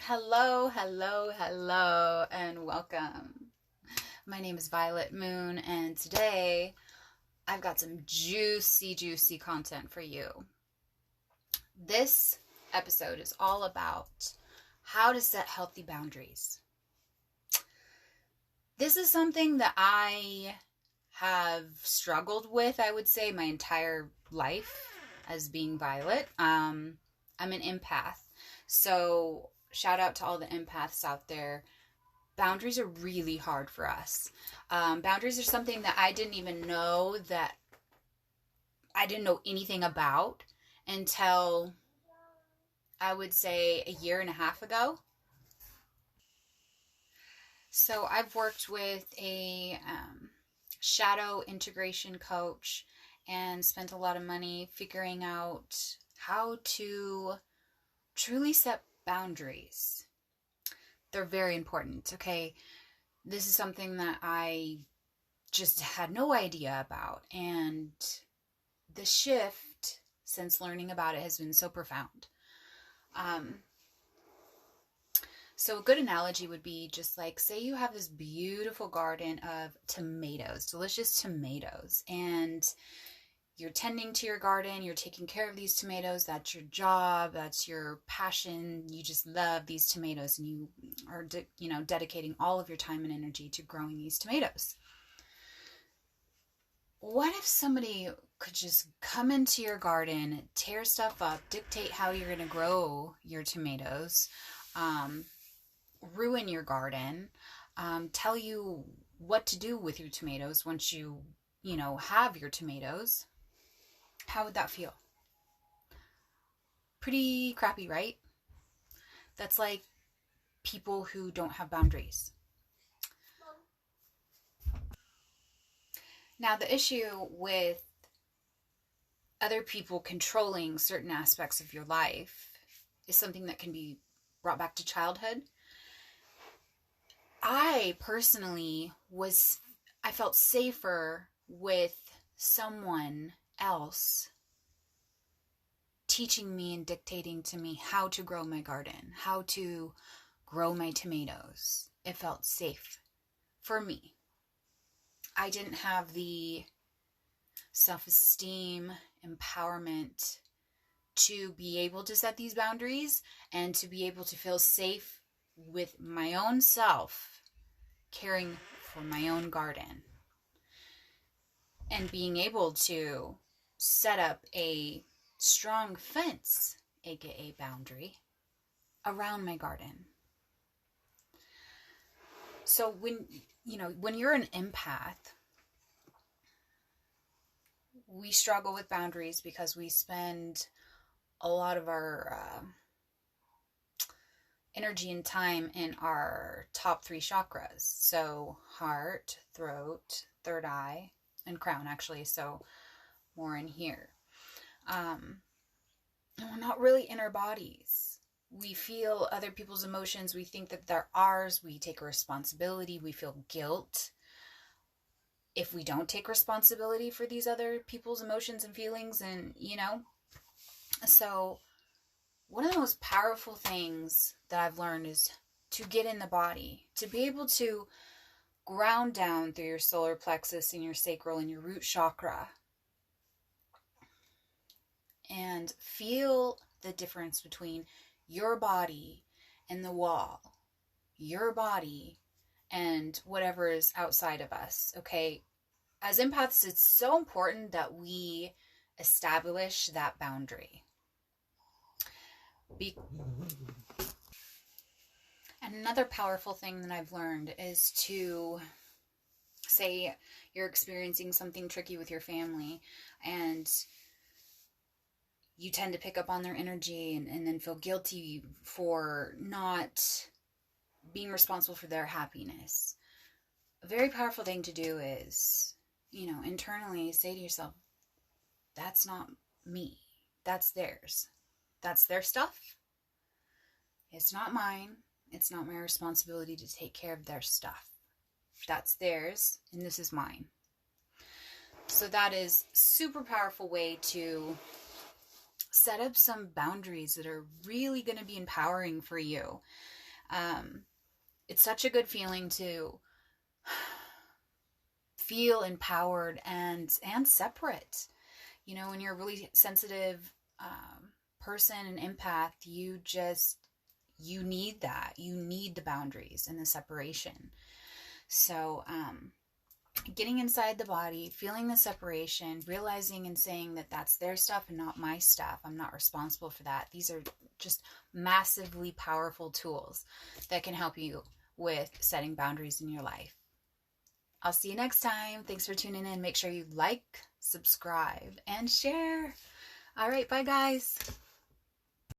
Hello, hello, hello, and welcome. My name is Violet Moon, and today I've got some juicy content for you. This episode is all about how to set healthy boundaries. This is something that I have struggled with, I would say, my entire life as being Violet. I'm an empath, so shout out to all the empaths out there. Boundaries are really hard for us. Boundaries are something that I didn't even know that I didn't know anything about until I would say a year and a half ago. So I've worked with a shadow integration coach and spent a lot of money figuring out how to truly set boundaries. They're very important, okay? This is something that I just had no idea about, and the shift since learning about it has been so profound. So a good analogy would be just like, say you have this beautiful garden of tomatoes, delicious tomatoes, and you're tending to your garden, you're taking care of these tomatoes, that's your job, that's your passion, you just love these tomatoes, and you are dedicating all of your time and energy to growing these tomatoes. What if somebody could just come into your garden, tear stuff up, dictate how you're going to grow your tomatoes, ruin your garden, tell you what to do with your tomatoes once you have your tomatoes? How would that feel? Pretty crappy, right? That's like people who don't have boundaries. Now, the issue with other people controlling certain aspects of your life is something that can be brought back to childhood. I personally I felt safer with someone else teaching me and dictating to me how to grow my garden, how to grow my tomatoes. It felt safe for me. I didn't have the self-esteem, empowerment to be able to set these boundaries and to be able to feel safe with my own self, caring for my own garden, and being able to set up a strong fence, aka boundary, around my garden. So when you're an empath, we struggle with boundaries because we spend a lot of our energy and time in our top 3 chakras. So heart, throat, third eye, and crown, actually. So more in here. And we're not really in our bodies. We feel other people's emotions. We think that they're ours. We take a responsibility. We feel guilt if we don't take responsibility for these other people's emotions and feelings. And, so one of the most powerful things that I've learned is to get in the body, to be able to ground down through your solar plexus and your sacral and your root chakra and feel the difference between your body and the wall, your body and whatever is outside of us, okay? As empaths, it's so important that we establish that boundary. And another powerful thing that I've learned is to say you're experiencing something tricky with your family and you tend to pick up on their energy and then feel guilty for not being responsible for their happiness. A very powerful thing to do is, internally say to yourself, that's not me. That's theirs. That's their stuff. It's not mine. It's not my responsibility to take care of their stuff. That's theirs, and this is mine. So that is a super powerful way to set up some boundaries that are really going to be empowering for you. It's such a good feeling to feel empowered and separate. You know, when you're a really sensitive person and empath, you need that. You need the boundaries and the separation. So, getting inside the body, feeling the separation, realizing and saying that that's their stuff and not my stuff. I'm not responsible for that. These are just massively powerful tools that can help you with setting boundaries in your life. I'll see you next time. Thanks for tuning in. Make sure you like, subscribe, and share. All right, bye guys.